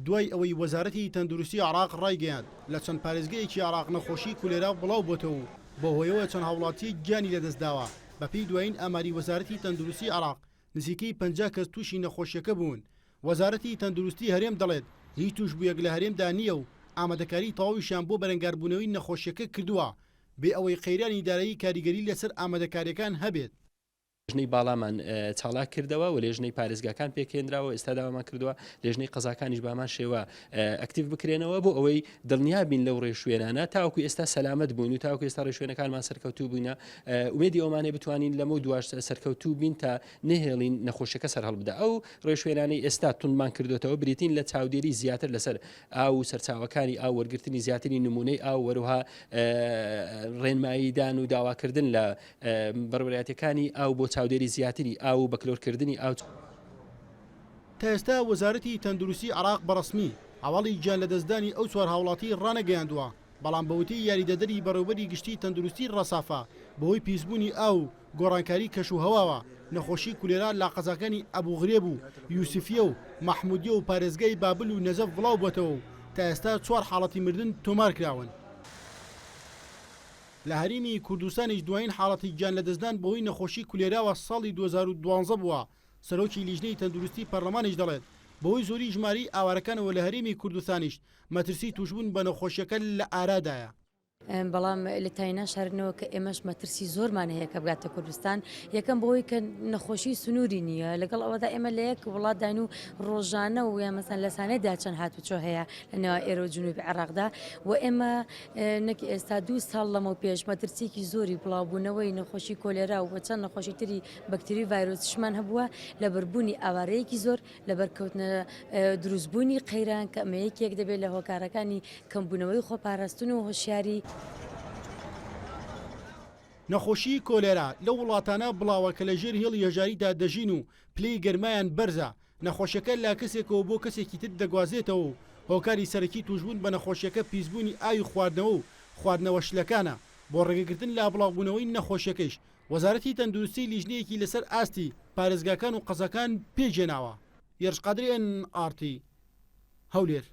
دوای ئەوەی وەزارەتی تەندروستی عراق ڕایگەیاند لە چەند پارێزگایەکی عراق نەخۆشی کولێرا بڵاو بۆتەوە بە هۆیەوە چەند هاوڵاتی گیانی لەدەستداوە بەپێی دوایین ئاماری وەزارەتی تەندروستی عراق نزیکەی 50 کەس تووشی نەخۆشیەکە بوون. وەزارەتی تەندروستی هەرێم دەڵێت هیچ توشبوویەک لە هەرێمدا نییە و ئامادەکاری تەواویشیان بۆ بەرەنگاربوونەوەی نەخۆشیەکە کردووە بێ ئەوەی قەیرانی دارایی کاریگەری لەسەر ئامادەکاریەکان هەبێت. لێژنەی باڵامان چاڵاک کردەوە و لێژنەی پارێزگاکان پێکێنراوە ئێستا داوامان کردووە لێژنەی قەزاکانیش بامان شێوە ئەکتیو بکرێنەوە بۆ ئەوەی دڵنیابین لەو ڕێشوێنانە تاوەکو ئێستا سەلامەت بوون و تاوەکو ئێستا ڕێشوێنەکانمان سەرکەوتوو بووینە ومێدی ئەومانێ بتوانین لەمە دواش سەرکەوتوو بین تا نهێڵین نەخۆشیەکە سەر هەڵبدا. ئەو ڕێشوێنانەی ئێستا تونمان کردوێتەوە بریتین لە چاودێری زیاتر لەسەر ئاو سەرچاوەکانی ئاو وەرگرتنی زیاتری نمونەی ئاو وەروها ڕێنماییدان و داواکردن لە بەڕێوەبەرەتەکانی ئاو بۆ چاودێری زیاتری ئاو بەکلۆرکردنی ئاو. تا ئێستا وەزارەتی تەندروستی عراق بەڕسمی هەواڵی گیان لە دەستدانی ئەو چوار هاوڵاتی ڕانەگەیاندووە بەڵام بەوتی یاریدەدەری بەڕێوەبەری گشتی تەندروستی ڕەسافە بەهۆی پیسبوونی ئاو گۆڕانکاری کەشوهەواوە نەخۆشی کولێرا لاقەزاکانی ئەبوغرێب و یوسفیە و مەحمودیە و پارێزگای بابل و نەزەف بڵاو بۆتەوە و تا ئێستا 4 حاڵەتی مردن تۆمار کراون. لە هەرێمی کوردستانیش دوایین حاڵەتی گیان لەدەستدان بەهۆی نەخۆشی کولێراوە ساڵی 2012 بووە. سەرۆکی لیژنەی تەندروستی پەرلەمانیش دەڵێت بەهۆی زۆری ژماری ئاوارەکانەوە لە هەرێمی کوردستانیش مەترسی توشبوون بە نەخۆشیەکە لە ئارادایە. بەڵام لە تاینا شارنەوە کە ئێمەش مەترسی زۆرمان هەیە کە بگاتە کوردستان یەکەم بۆی کە نەخۆشی سنووری نییە لەگەڵ ئەوەدا ئێمە لە یەک وڵات داین و ڕۆژانە و یا مەسەن لە سانەیدا چەند هاتوچۆ هەیە لە نێوە ئێرە جنوبی عێراقدا و ئێمە نەکی ئێستا 2 ساڵ لەمە پێش مەترسیکی زۆری بڵاوبوونەوەی نەخۆشی کۆلێرا و چەند نەخۆشی تری بەکتری ڤایرۆسیشمان هەبووە لە بەربوونی ئاوارەیەکی زۆر لە بەرکەوتنە دروستبوونی قەیران کە ئەمە یەکێک دەبێت لە هۆکارەکانی کەمبوونەوەی خۆپاراستن و هۆشیاری. نەخۆشی کۆلێرا لە وڵاتانە بڵاوە کە لە ژێر هێڵی هەژاریدا دەژین و پلەی گەرمایان بەرزە نەخۆشیەکە لا کەسێکەوە بۆ کەسێکی تر دەگوازێتەوە و هۆکاری سەرەکی توشبوون بە نەخۆشیەکە پیسبوونی ئاوی خواردنەوە و خواردنەوە شلەکانە بۆ ڕێگەگرتن لا بڵاوبوونەوەی نەخۆشیەکەش وەزارەتی تەندروستی لیژنەیەکی لەسەر ئاستی پارێزگاکان و قەزەکان پێجێناوە. یەرشقادرێن ئارتی هەولێر.